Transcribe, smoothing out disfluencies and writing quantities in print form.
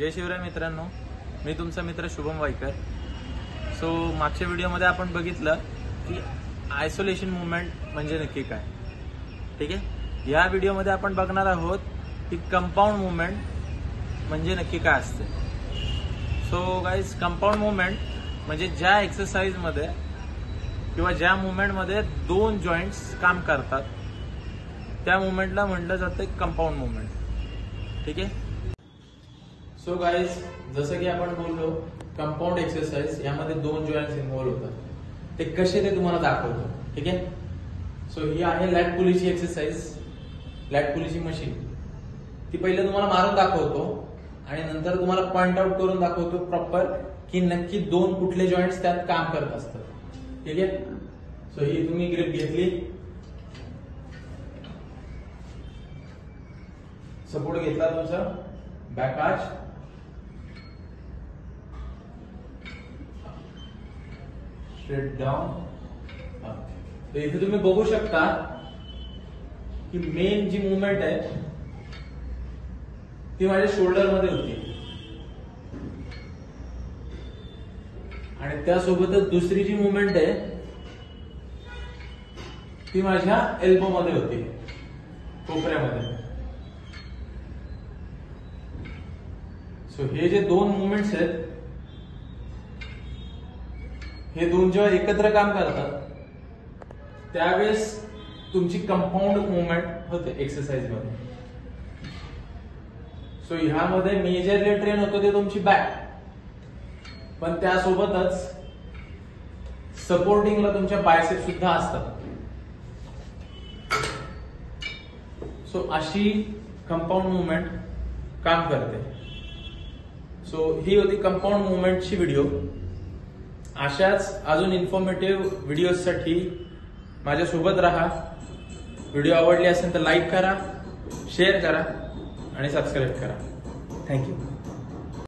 जय शिवराय मित्रांनो, मी तुमचा मित्र शुभम वाईकर। सो मागच्या व्हिडिओमध्ये आपण बघितलं की आयसोलेशन मूवमेंट म्हणजे नक्की काय। ठीक आहे, या व्हिडिओमध्ये आपण बघणार आहोत की कंपाऊंड मूवमेंट म्हणजे नक्की काय असते। सो गाइस, कंपाऊंड मूवमेंट म्हणजे ज्या एक्सरसाइज मध्ये किंवा ज्या मूवमेंट मध्ये दोन जॉइंट्स काम करतात त्या मूवमेंटला म्हटलं जातं कंपाऊंड मूवमेंट। ठीक आहे। सो गाइस, जसं की आपण बोललो कंपाऊंड एक्सरसाइज यामध्ये दोन जॉइंट्स इन्व्हॉल्व होतात। ते कसे ते तुम्हाला दाखवतो। ठीक आहे। सो ही आहे लॅट पुलीची एक्सरसाइज, लॅट पुलीची मशीन। ती पहिले तुम्हाला मारून दाखवतो आणि नंतर तुम्हाला पॉइंट आउट करून दाखवतो प्रॉपर की नक्की दोन कुठले जॉइंट्स त्यात काम करत असतात। ठीक आहे। सो ही तुम्ही ग्रिप घेतली, सपोर्ट घेतला तुमचा, बॅक आर्च, स्ट्रेट डाउन। तर इथे तुम्ही बघू शकता की मेन जी मूवमेंट आहे ती माझ्या शोल्डर मध्ये होती आणि त्यासोबतच दुसरी जी मूवमेंट आहे ती माझ्या एल्बो मध्ये होती, कोपऱ्यामध्ये। सो हे जे दोन मूवमेंट्स आहेत हे दोन जेव्हा एकत्र काम करतात त्यावेळेस तुमची कंपाऊंड मूवमेंट होते एक्सरसाइज मध्ये। सो ह्यामध्ये मेजरली ट्रेन होतो ते तुमची बॅक, पण त्यासोबतच सपोर्टिंगला तुमच्या बायसेप सुद्धा असतात। सो अशी कंपाऊंड मूवमेंट काम करते। सो ही होती कंपाऊंड मूवमेंटची व्हिडिओ। अशाच अजून इन्फॉर्मेटिव्ह व्हिडिओसाठी माझ्या सोबत राहा। व्हिडिओ आवडली असेल तर लाईक करा, शेअर करा आणि सबस्क्राईब करा। थँक्यू।